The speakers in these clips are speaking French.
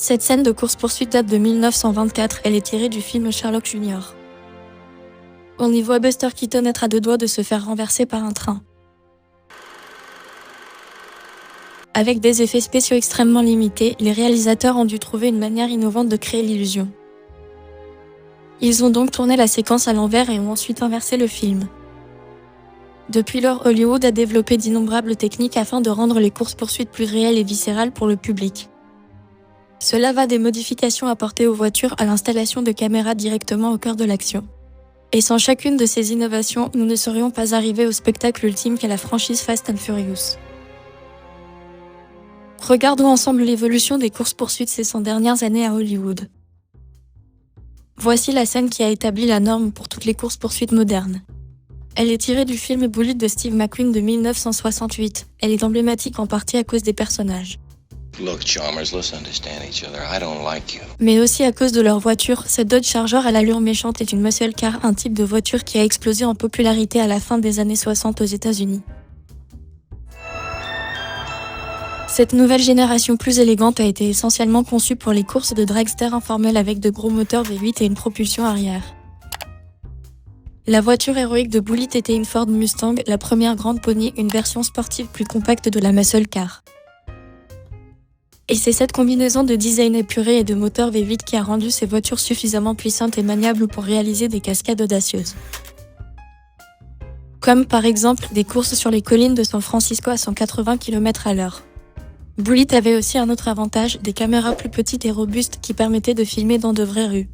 Cette scène de course-poursuite date de 1924, elle est tirée du film Sherlock Jr. On y voit Buster Keaton être à deux doigts de se faire renverser par un train. Avec des effets spéciaux extrêmement limités, les réalisateurs ont dû trouver une manière innovante de créer l'illusion. Ils ont donc tourné la séquence à l'envers et ont ensuite inversé le film. Depuis lors, Hollywood a développé d'innombrables techniques afin de rendre les courses-poursuites plus réelles et viscérales pour le public. Cela va des modifications apportées aux voitures à l'installation de caméras directement au cœur de l'action. Et sans chacune de ces innovations, nous ne serions pas arrivés au spectacle ultime qu'est la franchise Fast and Furious. Regardons ensemble l'évolution des courses-poursuites ces 100 dernières années à Hollywood. Voici la scène qui a établi la norme pour toutes les courses-poursuites modernes. Elle est tirée du film Bullitt de Steve McQueen de 1968. Elle est emblématique en partie à cause des personnages. Look, Chalmers, let's understand each other. I don't like you. Mais aussi à cause de leur voiture. Cette Dodge Charger à l'allure méchante est une muscle car, un type de voiture qui a explosé en popularité à la fin des années 60 aux États-Unis. Cette nouvelle génération plus élégante a été essentiellement conçue pour les courses de dragster informelles avec de gros moteurs V8 et une propulsion arrière. La voiture héroïque de Bullitt était une Ford Mustang, la première grande pony, une version sportive plus compacte de la muscle car. Et c'est cette combinaison de design épuré et de moteur V8 qui a rendu ces voitures suffisamment puissantes et maniables pour réaliser des cascades audacieuses. Comme par exemple des courses sur les collines de San Francisco à 180 km/h. Bullitt avait aussi un autre avantage, des caméras plus petites et robustes qui permettaient de filmer dans de vraies rues.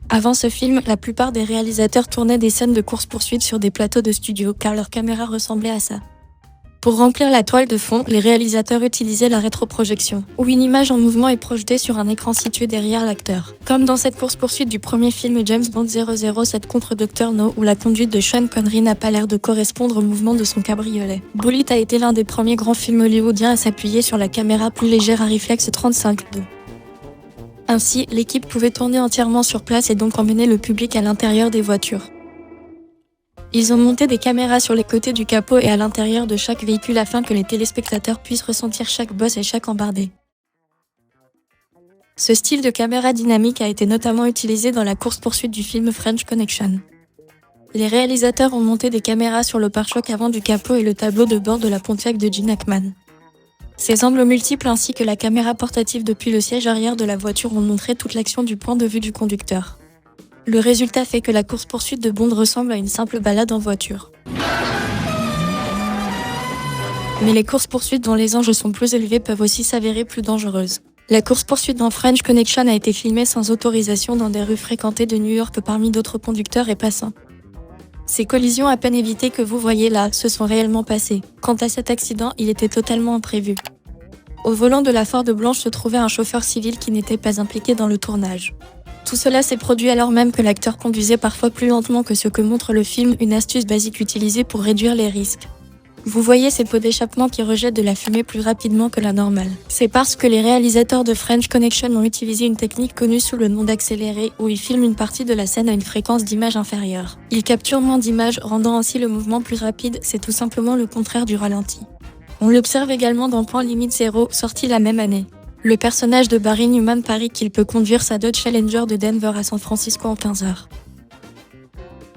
Avant ce film, la plupart des réalisateurs tournaient des scènes de course-poursuite sur des plateaux de studio car leurs caméras ressemblaient à ça. Pour remplir la toile de fond, les réalisateurs utilisaient la rétroprojection, où une image en mouvement est projetée sur un écran situé derrière l'acteur. Comme dans cette course-poursuite du premier film James Bond 007 contre Dr. No, où la conduite de Sean Connery n'a pas l'air de correspondre au mouvement de son cabriolet. Bullitt a été l'un des premiers grands films hollywoodiens à s'appuyer sur la caméra plus légère à réflexe 35-2. Ainsi, l'équipe pouvait tourner entièrement sur place et donc emmener le public à l'intérieur des voitures. Ils ont monté des caméras sur les côtés du capot et à l'intérieur de chaque véhicule afin que les téléspectateurs puissent ressentir chaque bosse et chaque embardé. Ce style de caméra dynamique a été notamment utilisé dans la course-poursuite du film French Connection. Les réalisateurs ont monté des caméras sur le pare-choc avant du capot et le tableau de bord de la Pontiac de Gene Hackman. Ces angles multiples ainsi que la caméra portative depuis le siège arrière de la voiture ont montré toute l'action du point de vue du conducteur. Le résultat fait que la course-poursuite de Bond ressemble à une simple balade en voiture. Mais les courses-poursuites dont les enjeux sont plus élevés peuvent aussi s'avérer plus dangereuses. La course-poursuite dans French Connection a été filmée sans autorisation dans des rues fréquentées de New York parmi d'autres conducteurs et passants. Ces collisions à peine évitées que vous voyez là se sont réellement passées. Quant à cet accident, il était totalement imprévu. Au volant de la Ford blanche se trouvait un chauffeur civil qui n'était pas impliqué dans le tournage. Tout cela s'est produit alors même que l'acteur conduisait parfois plus lentement que ce que montre le film, une astuce basique utilisée pour réduire les risques. Vous voyez ces pots d'échappement qui rejettent de la fumée plus rapidement que la normale. C'est parce que les réalisateurs de French Connection ont utilisé une technique connue sous le nom d'accéléré, où ils filment une partie de la scène à une fréquence d'image inférieure. Ils capturent moins d'images, rendant ainsi le mouvement plus rapide, c'est tout simplement le contraire du ralenti. On l'observe également dans Point Limite 0, sorti la même année. Le personnage de Barry Newman parie qu'il peut conduire sa Dodge Challenger de Denver à San Francisco en 15 heures.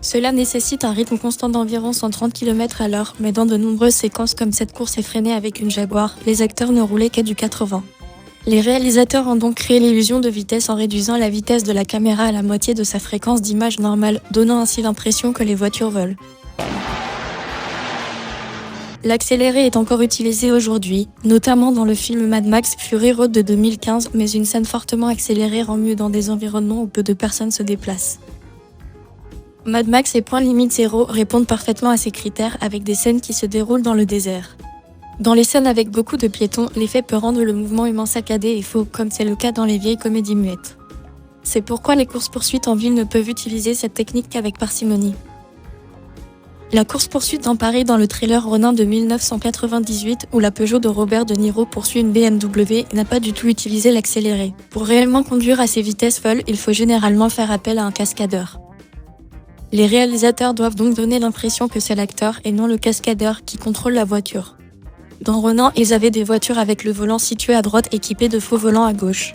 Cela nécessite un rythme constant d'environ 130 km/h, mais dans de nombreuses séquences comme cette course effrénée avec une Jaguar, les acteurs ne roulaient qu'à du 80. Les réalisateurs ont donc créé l'illusion de vitesse en réduisant la vitesse de la caméra à la moitié de sa fréquence d'image normale, donnant ainsi l'impression que les voitures volent. L'accéléré est encore utilisé aujourd'hui, notamment dans le film Mad Max Fury Road de 2015, mais une scène fortement accélérée rend mieux dans des environnements où peu de personnes se déplacent. Mad Max et Point Limite 0 répondent parfaitement à ces critères avec des scènes qui se déroulent dans le désert. Dans les scènes avec beaucoup de piétons, l'effet peut rendre le mouvement humain saccadé et faux, comme c'est le cas dans les vieilles comédies muettes. C'est pourquoi les courses-poursuites en ville ne peuvent utiliser cette technique qu'avec parcimonie. La course-poursuite dans Paris dans le thriller Ronin de 1998, où la Peugeot de Robert De Niro poursuit une BMW, n'a pas du tout utilisé l'accéléré. Pour réellement conduire à ces vitesses folles, il faut généralement faire appel à un cascadeur. Les réalisateurs doivent donc donner l'impression que c'est l'acteur et non le cascadeur qui contrôle la voiture. Dans Ronin, ils avaient des voitures avec le volant situé à droite équipé de faux volants à gauche.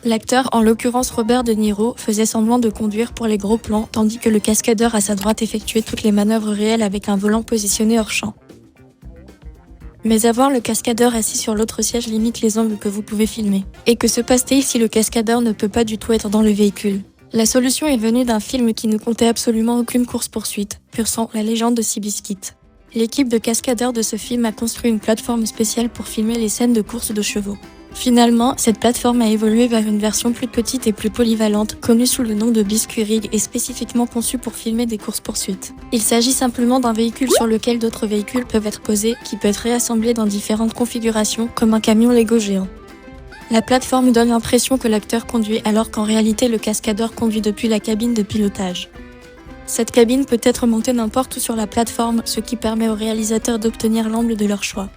L'acteur, en l'occurrence Robert De Niro, faisait semblant de conduire pour les gros plans, tandis que le cascadeur à sa droite effectuait toutes les manœuvres réelles avec un volant positionné hors champ. Mais avoir le cascadeur assis sur l'autre siège limite les angles que vous pouvez filmer. Et que se passe-t-il si le cascadeur ne peut pas du tout être dans le véhicule ? La solution est venue d'un film qui ne comptait absolument aucune course-poursuite, pur sang, la légende de Seabiscuit. L'équipe de cascadeurs de ce film a construit une plateforme spéciale pour filmer les scènes de course de chevaux. Finalement, cette plateforme a évolué vers une version plus petite et plus polyvalente, connue sous le nom de Biscuit Rig et spécifiquement conçue pour filmer des courses-poursuites. Il s'agit simplement d'un véhicule sur lequel d'autres véhicules peuvent être posés, qui peut être réassemblé dans différentes configurations, comme un camion Lego géant. La plateforme donne l'impression que l'acteur conduit alors qu'en réalité le cascadeur conduit depuis la cabine de pilotage. Cette cabine peut être montée n'importe où sur la plateforme, ce qui permet aux réalisateurs d'obtenir l'angle de leur choix.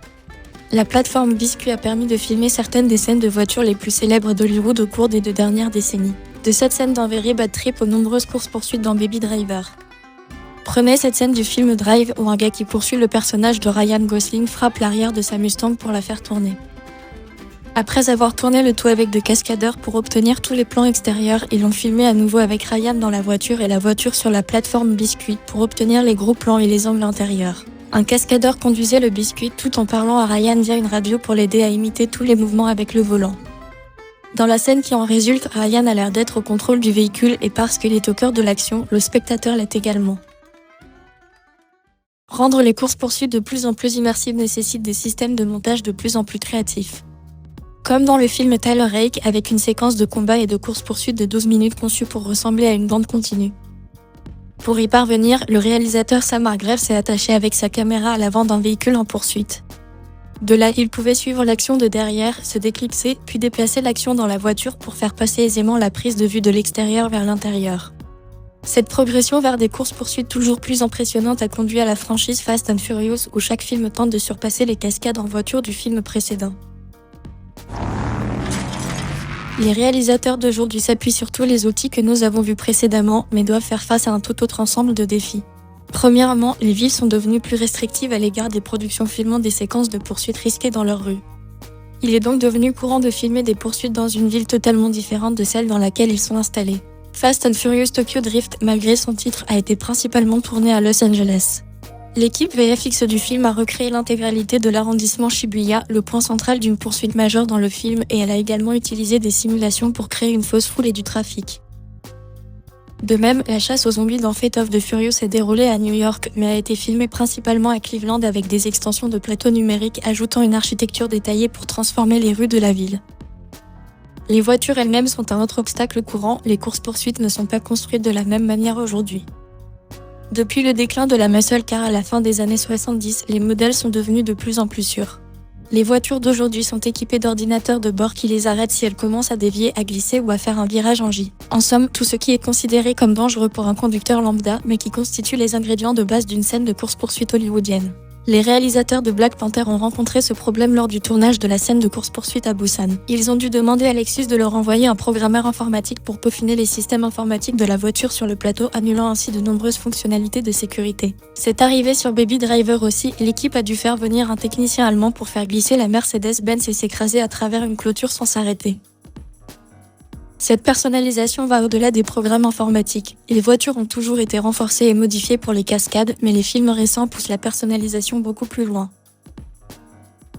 La plateforme Biscuit a permis de filmer certaines des scènes de voitures les plus célèbres d'Hollywood au cours des 2 dernières décennies. De cette scène dans Very Bad Trip aux nombreuses courses-poursuites dans Baby Driver. Prenez cette scène du film Drive où un gars qui poursuit le personnage de Ryan Gosling frappe l'arrière de sa Mustang pour la faire tourner. Après avoir tourné le tout avec 2 cascadeurs pour obtenir tous les plans extérieurs, ils l'ont filmé à nouveau avec Ryan dans la voiture et la voiture sur la plateforme Biscuit pour obtenir les gros plans et les angles intérieurs. Un cascadeur conduisait le Biscuit tout en parlant à Ryan via une radio pour l'aider à imiter tous les mouvements avec le volant. Dans la scène qui en résulte, Ryan a l'air d'être au contrôle du véhicule et parce qu'il est au cœur de l'action, le spectateur l'est également. Rendre les courses-poursuites de plus en plus immersives nécessite des systèmes de montage de plus en plus créatifs. Comme dans le film Tyler Rake avec une séquence de combat et de course-poursuite de 12 minutes conçue pour ressembler à une bande continue. Pour y parvenir, le réalisateur Sam Hargrave s'est attaché avec sa caméra à l'avant d'un véhicule en poursuite. De là, il pouvait suivre l'action de derrière, se déclipser, puis déplacer l'action dans la voiture pour faire passer aisément la prise de vue de l'extérieur vers l'intérieur. Cette progression vers des courses-poursuites toujours plus impressionnantes a conduit à la franchise Fast and Furious où chaque film tente de surpasser les cascades en voiture du film précédent. Les réalisateurs d'aujourd'hui s'appuient sur tous les outils que nous avons vus précédemment, mais doivent faire face à un tout autre ensemble de défis. Premièrement, les villes sont devenues plus restrictives à l'égard des productions filmant des séquences de poursuites risquées dans leurs rues. Il est donc devenu courant de filmer des poursuites dans une ville totalement différente de celle dans laquelle ils sont installés. Fast and Furious Tokyo Drift, malgré son titre, a été principalement tourné à Los Angeles. L'équipe VFX du film a recréé l'intégralité de l'arrondissement Shibuya, le point central d'une poursuite majeure dans le film, et elle a également utilisé des simulations pour créer une fausse foule et du trafic. De même, la chasse aux zombies dans Fate of the Furious s'est déroulée à New York, mais a été filmée principalement à Cleveland avec des extensions de plateaux numériques ajoutant une architecture détaillée pour transformer les rues de la ville. Les voitures elles-mêmes sont un autre obstacle courant, les courses-poursuites ne sont pas construites de la même manière aujourd'hui. Depuis le déclin de la muscle car à la fin des années 70, les modèles sont devenus de plus en plus sûrs. Les voitures d'aujourd'hui sont équipées d'ordinateurs de bord qui les arrêtent si elles commencent à dévier, à glisser ou à faire un virage en J. En somme, tout ce qui est considéré comme dangereux pour un conducteur lambda, mais qui constitue les ingrédients de base d'une scène de course-poursuite hollywoodienne. Les réalisateurs de Black Panther ont rencontré ce problème lors du tournage de la scène de course-poursuite à Busan. Ils ont dû demander à Lexus de leur envoyer un programmeur informatique pour peaufiner les systèmes informatiques de la voiture sur le plateau, annulant ainsi de nombreuses fonctionnalités de sécurité. C'est arrivé sur Baby Driver aussi, l'équipe a dû faire venir un technicien allemand pour faire glisser la Mercedes-Benz et s'écraser à travers une clôture sans s'arrêter. Cette personnalisation va au-delà des programmes informatiques. Les voitures ont toujours été renforcées et modifiées pour les cascades, mais les films récents poussent la personnalisation beaucoup plus loin.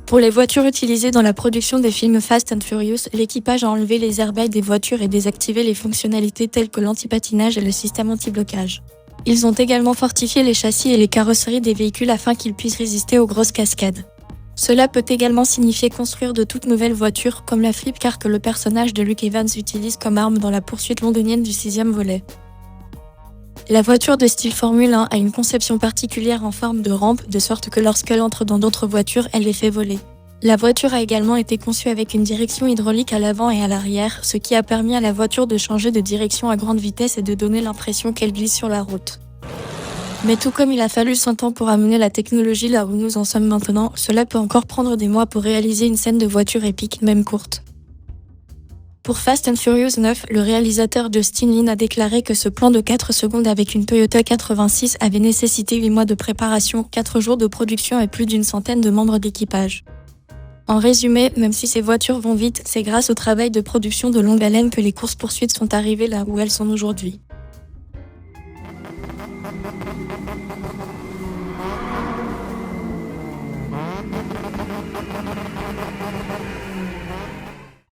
Pour les voitures utilisées dans la production des films Fast and Furious, l'équipage a enlevé les airbags des voitures et désactivé les fonctionnalités telles que l'antipatinage et le système anti-blocage. Ils ont également fortifié les châssis et les carrosseries des véhicules afin qu'ils puissent résister aux grosses cascades. Cela peut également signifier construire de toutes nouvelles voitures, comme la flip car que le personnage de Luke Evans utilise comme arme dans la poursuite londonienne du 6e volet. La voiture de style Formule 1 a une conception particulière en forme de rampe, de sorte que lorsqu'elle entre dans d'autres voitures, elle les fait voler. La voiture a également été conçue avec une direction hydraulique à l'avant et à l'arrière, ce qui a permis à la voiture de changer de direction à grande vitesse et de donner l'impression qu'elle glisse sur la route. Mais tout comme il a fallu 100 ans pour amener la technologie là où nous en sommes maintenant, cela peut encore prendre des mois pour réaliser une scène de voiture épique, même courte. Pour Fast and Furious 9, le réalisateur Justin Lin a déclaré que ce plan de 4 secondes avec une Toyota 86 avait nécessité 8 mois de préparation, 4 jours de production et plus d'une centaine de membres d'équipage. En résumé, même si ces voitures vont vite, c'est grâce au travail de production de longue haleine que les courses-poursuites sont arrivées là où elles sont aujourd'hui.